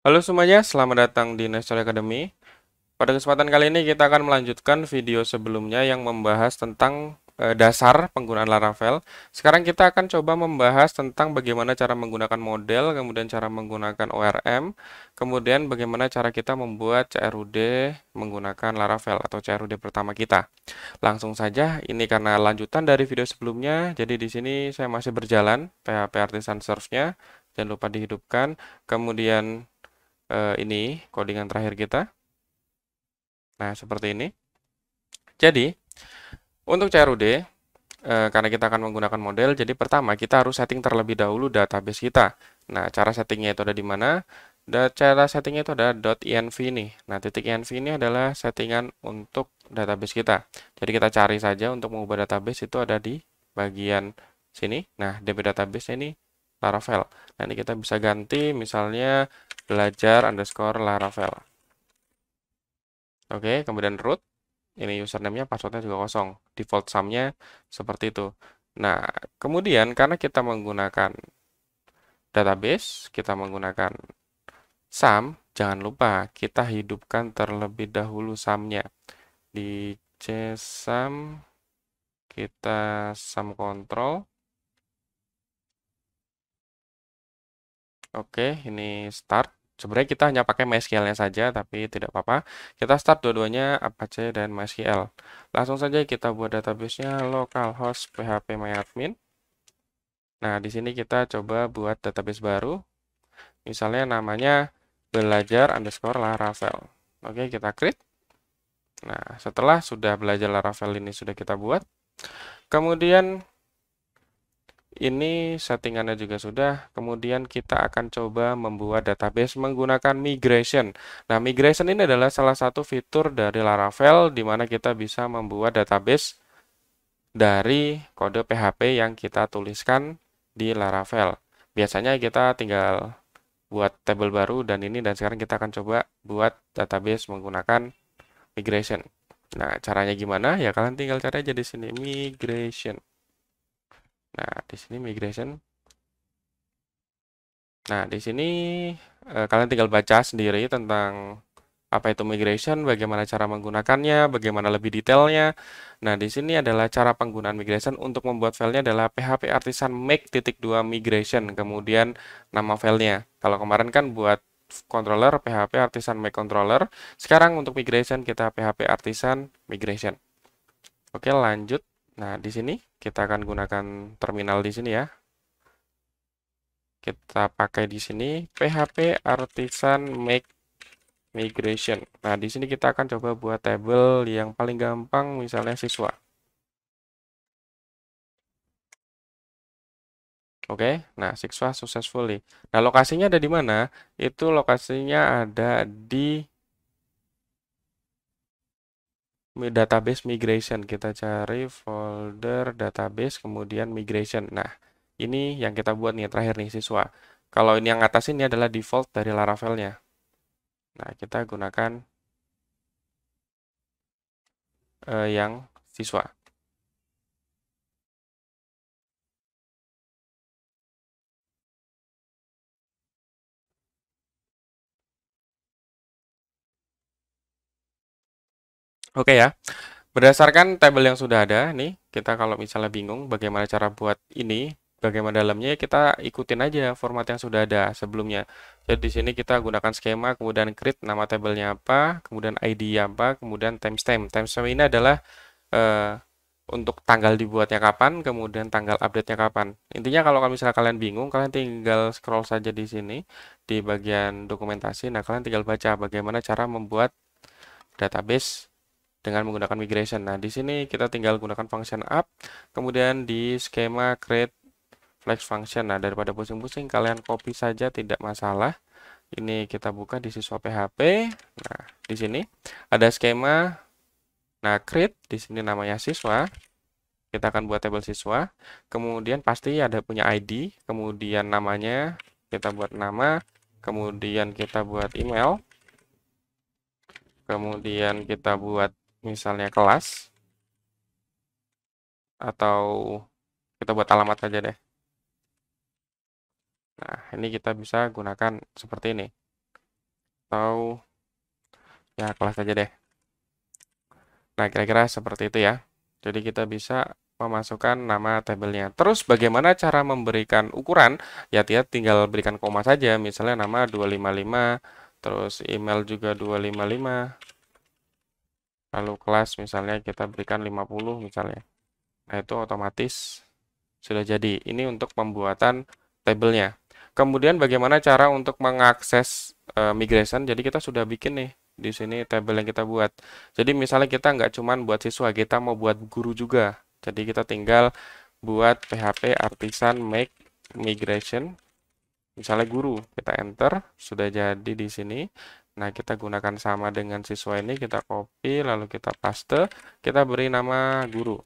Halo semuanya, selamat datang di Nestle Academy. Pada kesempatan kali ini kita akan melanjutkan video sebelumnya yang membahas tentang dasar penggunaan Laravel. Sekarang kita akan coba membahas tentang bagaimana cara menggunakan model, kemudian cara menggunakan ORM, kemudian bagaimana cara kita membuat CRUD menggunakan Laravel atau CRUD pertama kita. Langsung saja, ini karena lanjutan dari video sebelumnya, jadi di sini saya masih berjalan PHP Artisan Serve-nya. Jangan lupa dihidupkan. Kemudian ini codingan terakhir kita. Nah, seperti ini. Jadi, untuk CRUD, karena kita akan menggunakan model, jadi pertama kita harus setting terlebih dahulu database kita. Nah, cara settingnya itu ada di mana? Cara settingnya itu ada .env ini. Nah, .env ini adalah settingan untuk database kita. Jadi kita cari saja untuk mengubah database itu ada di bagian sini. Nah, DB database ini Laravel. Nah, ini kita bisa ganti misalnya belajar underscore Laravel. Oke, kemudian root. Ini username-nya, password-nya juga kosong. Default sum-nya seperti itu. Nah, kemudian karena kita menggunakan database, kita menggunakan sum, jangan lupa kita hidupkan terlebih dahulu sum-nya. Di csum, kita sum control. Oke, ini start. Sebenarnya kita hanya pakai MySQL-nya saja, tapi tidak apa-apa. Kita start dua-duanya Apache dan MySQL. Langsung saja kita buat database-nya localhost phpMyAdmin. Nah, di sini kita coba buat database baru. Misalnya namanya belajar underscore Laravel. Oke, kita create. Nah, setelah sudah belajar Laravel ini sudah kita buat. Kemudian ini settingannya juga sudah. Kemudian kita akan coba membuat database menggunakan migration. Nah, migration ini adalah salah satu fitur dari Laravel di mana kita bisa membuat database dari kode PHP yang kita tuliskan di Laravel. Biasanya kita tinggal buat tabel baru dan sekarang kita akan coba buat database menggunakan migration. Nah, caranya gimana? Ya kalian tinggal cari aja di sini migration. Nah, di sini migration. Nah, di sini kalian tinggal baca sendiri tentang apa itu migration, bagaimana cara menggunakannya, bagaimana lebih detailnya. Nah, di sini adalah cara penggunaan migration untuk membuat filenya adalah php artisan make.2 migration, kemudian nama filenya. Kalau kemarin kan buat controller php artisan make controller, sekarang untuk migration kita php artisan migration. Oke, lanjut. Nah, di sini kita akan gunakan terminal di sini ya. Kita pakai di sini php artisan make migration. Nah, di sini kita akan coba buat tabel yang paling gampang, misalnya siswa. Oke, nah siswa successfully. Nah, lokasinya ada di mana? Itu lokasinya ada di database migration. Kita cari folder database, kemudian migration. Nah, ini yang kita buat nih, terakhir nih, siswa. Kalau ini yang atas ini adalah default dari Laravel-nya. Nah, kita gunakan yang siswa. Oke ya. Berdasarkan tabel yang sudah ada, nih, kita kalau misalnya bingung bagaimana cara buat ini, bagaimana dalamnya, kita ikutin aja format yang sudah ada sebelumnya. Jadi di sini kita gunakan skema, kemudian create nama tabelnya apa, kemudian ID apa, kemudian timestamp. Timestamp ini adalah eh, untuk tanggal dibuatnya kapan, kemudian tanggal update-nya kapan. Intinya kalau misalnya kalian bingung, kalian tinggal scroll saja di sini, di bagian dokumentasi. Nah, kalian tinggal baca bagaimana cara membuat database dengan menggunakan migration. Nah, di sini kita tinggal gunakan function up, kemudian di skema create flex function. Nah, daripada pusing-pusing, kalian copy saja, tidak masalah. Ini kita buka di siswa PHP. Nah, di sini ada skema. Nah, create di sini namanya siswa. Kita akan buat tabel siswa. Kemudian pasti ada punya ID, kemudian namanya kita buat nama, kemudian kita buat email, kemudian kita buat misalnya kelas, atau kita buat alamat saja deh. Nah, ini kita bisa gunakan seperti ini. atau ya kelas aja deh. Nah, kira-kira seperti itu ya. Jadi kita bisa memasukkan nama tabelnya. Terus bagaimana cara memberikan ukuran? Ya, dia tinggal berikan koma saja. Misalnya nama 255, terus email juga 255. Lalu kelas misalnya kita berikan 50 misalnya. Nah, itu otomatis sudah jadi. Ini untuk pembuatan tabelnya. Kemudian bagaimana cara untuk mengakses migration? Jadi kita sudah bikin nih di sini tabel yang kita buat. Jadi misalnya kita nggak cuman buat siswa, kita mau buat guru juga. Jadi kita tinggal buat PHP artisan make migration. Misalnya guru, kita enter, sudah jadi di sini. Nah, kita gunakan sama dengan siswa ini, kita copy, lalu kita paste, kita beri nama guru.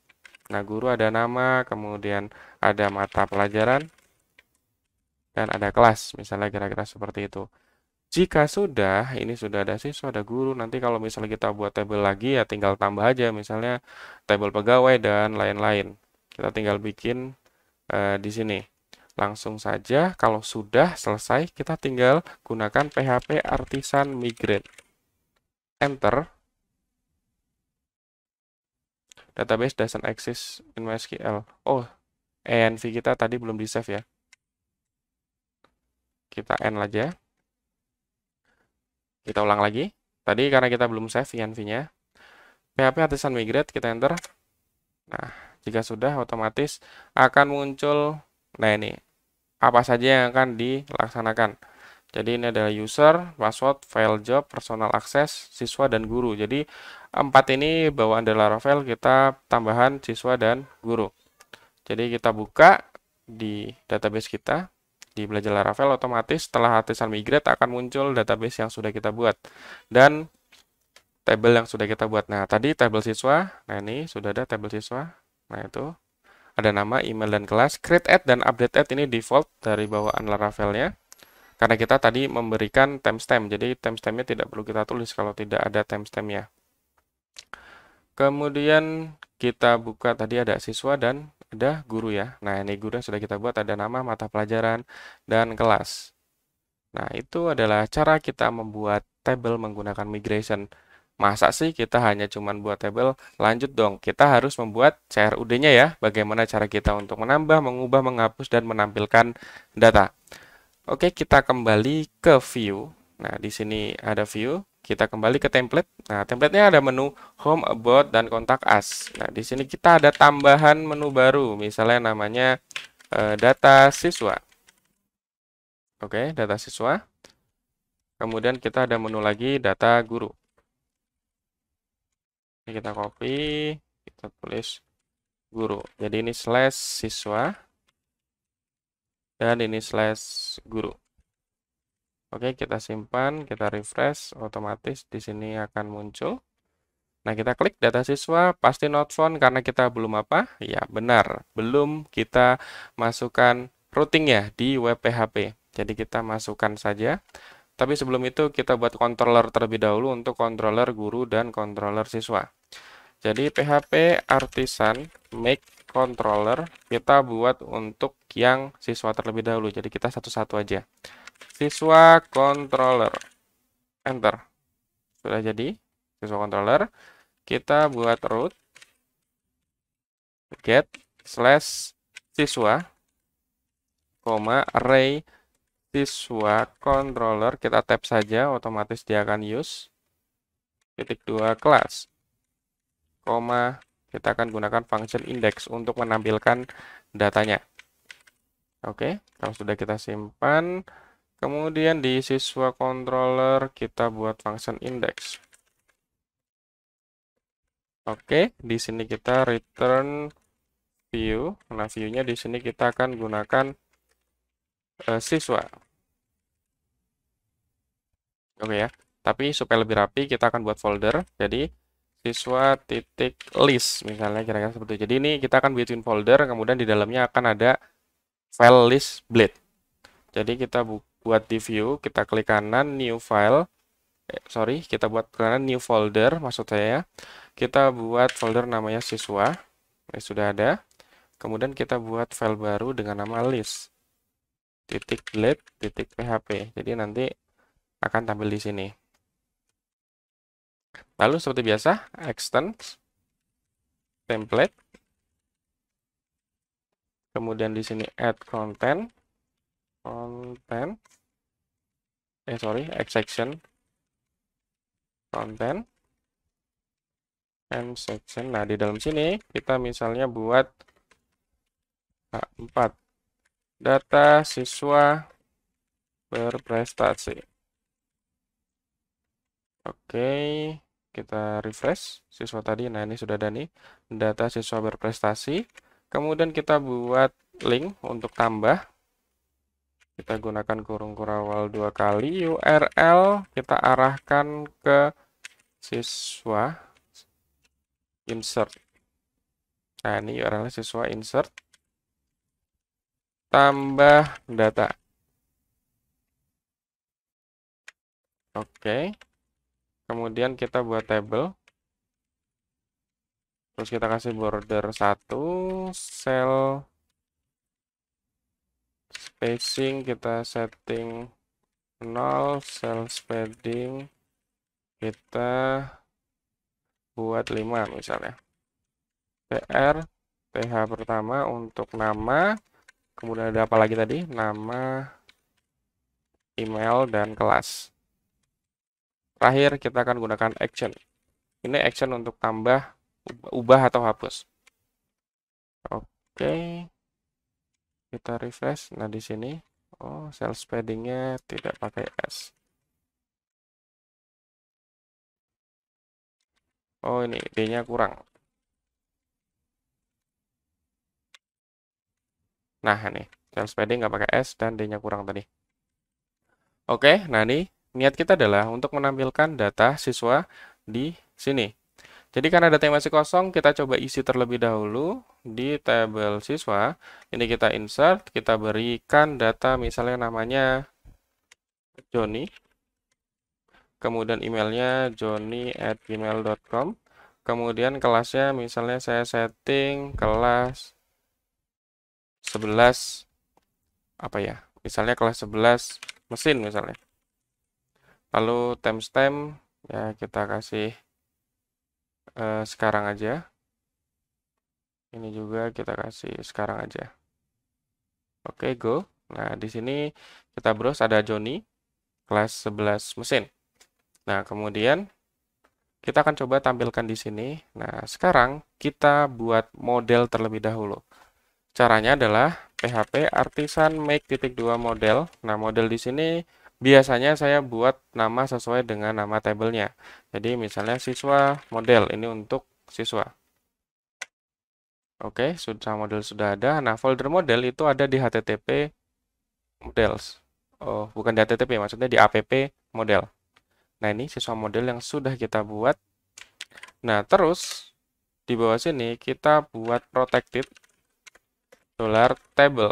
Nah, guru ada nama, kemudian ada mata pelajaran, dan ada kelas, misalnya kira-kira seperti itu. Jika sudah, ini sudah ada siswa, ada guru, nanti kalau misalnya kita buat tabel lagi, ya tinggal tambah aja, misalnya tabel pegawai dan lain-lain. Kita tinggal bikin di sini. Langsung saja, kalau sudah selesai, kita tinggal gunakan PHP artisan migrate. Enter. Database doesn't exist in MySQL. Oh, env kita tadi belum di save ya. Kita end aja. Kita ulang lagi. Tadi karena kita belum save env-nya. PHP artisan migrate, kita enter. Nah, jika sudah otomatis akan muncul, nah ini, apa saja yang akan dilaksanakan. Jadi ini adalah user, password, file job, personal access, siswa, dan guru. Jadi 4 ini bawaan dari Laravel kita tambahan siswa dan guru. Jadi kita buka di database kita, di belajar Laravel, otomatis setelah artisan migrate akan muncul database yang sudah kita buat. Dan tabel yang sudah kita buat. Nah, tadi tabel siswa, nah ini sudah ada tabel siswa. Nah, itu ada nama, email, dan kelas. Create add dan update add ini default dari bawaan Laravelnya. Karena kita tadi memberikan timestamp, jadi timestampnya tidak perlu kita tulis kalau tidak ada timestampnya. Kemudian kita buka tadi ada siswa dan ada guru ya. Nah, ini guru yang sudah kita buat, ada nama, mata pelajaran, dan kelas. Nah, itu adalah cara kita membuat tabel menggunakan migration. Masa sih kita hanya cuman buat tabel? Lanjut dong, kita harus membuat CRUD-nya ya. Bagaimana cara kita untuk menambah, mengubah, menghapus, dan menampilkan data. Oke, kita kembali ke view. Nah, di sini ada view. Kita kembali ke template. Nah, template-nya ada menu home, about, dan contact us. Nah, di sini kita ada tambahan menu baru. Misalnya namanya data siswa. Oke, data siswa. Kemudian kita ada menu lagi data guru. Ini kita copy, kita tulis guru. Jadi ini slash siswa. Dan ini slash guru. Oke, kita simpan, kita refresh, otomatis di sini akan muncul. Nah, kita klik data siswa, pasti not found karena kita belum apa? Ya, benar, belum kita masukkan routingnya di web PHP. Jadi kita masukkan saja. Tapi sebelum itu kita buat controller terlebih dahulu untuk controller guru dan controller siswa. Jadi PHP artisan make controller kita buat untuk yang siswa terlebih dahulu. Jadi kita satu-satu aja. Siswa controller. Enter. Sudah jadi siswa controller. Kita buat root get slash siswa, array siswa controller. Kita tap saja, otomatis dia akan use. Titik 2 kelas. Kita akan gunakan function index untuk menampilkan datanya. Oke, kalau sudah kita simpan, kemudian di siswa controller kita buat function index. Oke, di sini kita return view. Nah, view-nya di sini kita akan gunakan siswa. Oke ya, tapi supaya lebih rapi kita akan buat folder. Jadi siswa titik list misalnya kira-kira seperti itu. Jadi ini kita akan bikin folder, kemudian di dalamnya akan ada file list blade. Jadi kita buat di view, kita klik kanan new file. Kita buat kanan new folder maksud saya. Kita buat folder namanya siswa. Ini sudah ada. Kemudian kita buat file baru dengan nama list. .blade.php. Jadi nanti akan tampil di sini. Lalu seperti biasa, extend, template, kemudian di sini add content, section, content, and section. Nah, di dalam sini kita misalnya buat H4, data siswa berprestasi. Oke, kita refresh siswa tadi. Nah, ini sudah ada nih, data siswa berprestasi. Kemudian kita buat link untuk tambah. Kita gunakan kurung kurawal 2 kali. URL kita arahkan ke siswa. Insert. Nah, ini URL siswa insert. Tambah data. Oke. Kemudian kita buat table. Terus kita kasih border 1, cell spacing kita setting 0, cell padding kita buat 5 misalnya. TR, TH pertama untuk nama, kemudian ada apa lagi tadi? Nama, email, dan kelas. Terakhir kita akan gunakan action. Ini action untuk tambah, ubah atau hapus. Oke. Kita refresh. Nah, di sini cell paddingnya tidak pakai S. Oh, ini D-nya kurang. Nah, ini cell padding nggak pakai S dan D-nya kurang tadi. Oke, nah ini niat kita adalah untuk menampilkan data siswa di sini. Jadi karena data masih kosong, kita coba isi terlebih dahulu di tabel siswa. Ini kita insert, kita berikan data misalnya namanya Joni. Kemudian emailnya joni@gmail.com. Kemudian kelasnya misalnya saya setting kelas 11 apa ya? Misalnya kelas 11 mesin misalnya. Lalu timestamp ya kita kasih sekarang aja. Ini juga kita kasih sekarang aja. Oke, go. Nah, di sini kita browse ada Joni kelas 11 mesin. Nah, kemudian kita akan coba tampilkan di sini. Nah, sekarang kita buat model terlebih dahulu. Caranya adalah PHP artisan make.2 model. Nah, model di sini biasanya saya buat nama sesuai dengan nama tabelnya. Jadi misalnya siswa model, ini untuk siswa. Oke, model sudah ada. Nah, folder model itu ada di http models. Oh, bukan di http, maksudnya di app model. Nah, ini siswa model yang sudah kita buat. Nah, terus di bawah sini kita buat protected $table.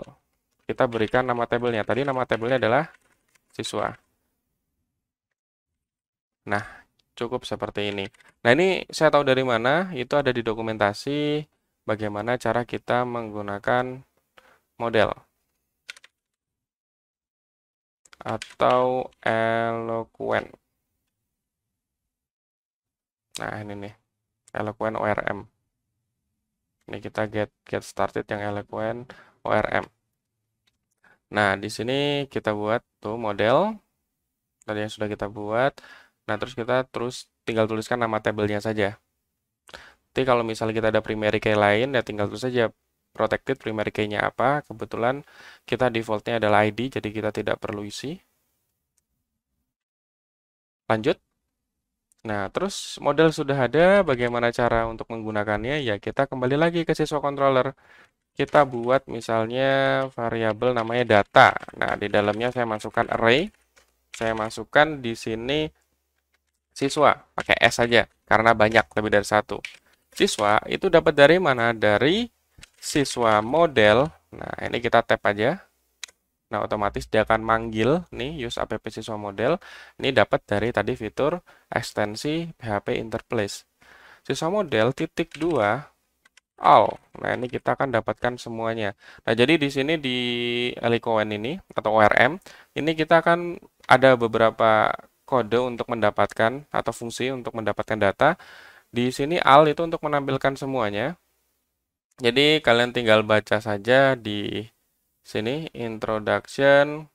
Kita berikan nama tabelnya. Tadi nama tabelnya adalah siswa. Nah, cukup seperti ini. Nah, ini saya tahu dari mana, itu ada di dokumentasi bagaimana cara kita menggunakan model atau Eloquent. Nah, ini nih, Eloquent ORM. Ini kita get started yang Eloquent ORM. Nah, di sini kita buat tuh model tadi yang sudah kita buat. Nah, terus kita tinggal tuliskan nama tabelnya saja. Nanti kalau misalnya kita ada primary key lain, ya tinggal tulis saja protected primary key-nya apa. Kebetulan kita defaultnya adalah ID, jadi kita tidak perlu isi. Lanjut. Nah, terus model sudah ada, bagaimana cara untuk menggunakannya? Ya, kita kembali lagi ke siswa controller. Kita buat misalnya variabel namanya data. Nah, di dalamnya saya masukkan array. Saya masukkan di sini siswa, pakai S saja, karena banyak, lebih dari satu. Siswa itu dapat dari mana? Dari siswa model. Nah, ini kita tap aja. Nah, otomatis dia akan manggil nih use app siswa model. Ini dapat dari tadi fitur ekstensi PHP interplace. Siswa model titik 2 all. Nah, ini kita akan dapatkan semuanya. Nah, jadi di sini di Eloquent ini atau ORM, ini kita akan ada beberapa kode untuk mendapatkan atau fungsi untuk mendapatkan data. Di sini al itu untuk menampilkan semuanya. Jadi kalian tinggal baca saja di sini introduction,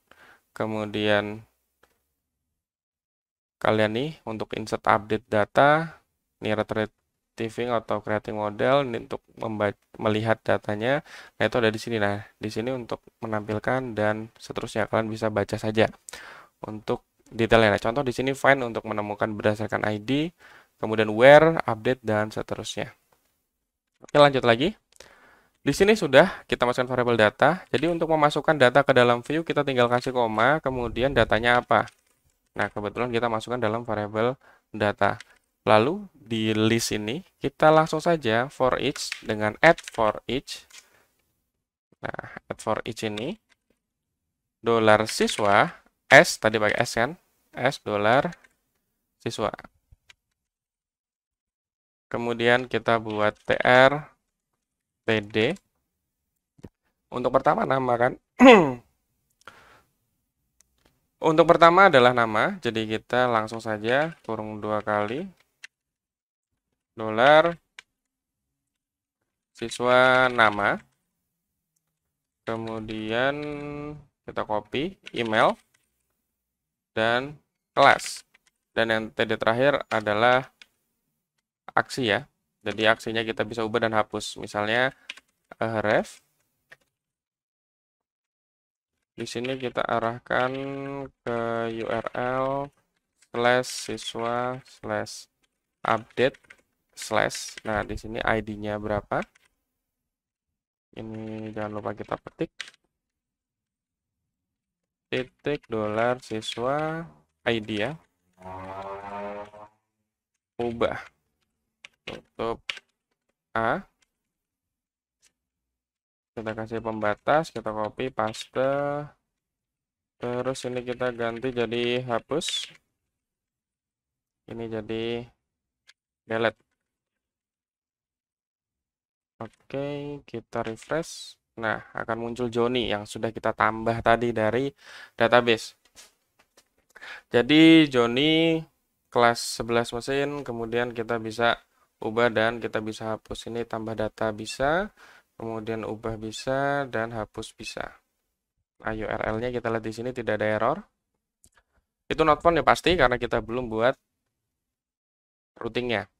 kemudian kalian nih untuk insert update data, ini retrieving atau creating model ini untuk melihat datanya. Nah, itu ada di sini. Nah, di sini untuk menampilkan dan seterusnya kalian bisa baca saja untuk detailnya. Nah, contoh di sini find untuk menemukan berdasarkan ID, kemudian where, update dan seterusnya. Oke, lanjut lagi. Di sini sudah kita masukkan variabel data. Jadi untuk memasukkan data ke dalam view kita tinggal kasih koma, kemudian datanya apa. Nah, kebetulan kita masukkan dalam variabel data. Lalu di list ini kita langsung saja for each dengan add for each. Nah, add for each ini $siswa s tadi pakai s kan? S $siswa. Kemudian kita buat tr td. Untuk pertama nama kan? Untuk pertama adalah nama, jadi kita langsung saja kurung 2 kali $siswa nama. Kemudian kita copy email dan kelas. Dan yang tadi terakhir adalah aksi ya. Jadi aksinya kita bisa ubah dan hapus. Misalnya ref. Di sini kita arahkan ke URL /siswa/update/ nah di sini ID-nya berapa? Ini jangan lupa kita petik titik $siswa ID ya. Ubah tutup A. Kita kasih pembatas, kita copy, paste. Terus ini kita ganti jadi hapus. Ini jadi delete. Oke, kita refresh. Nah, akan muncul Joni yang sudah kita tambah tadi dari database. Jadi Joni kelas 11 mesin, kemudian kita bisa ubah dan kita bisa hapus. Ini tambah data bisa, kemudian ubah bisa, dan hapus bisa. Nah, URL-nya kita lihat di sini tidak ada error. Itu not found ya pasti karena kita belum buat routingnya.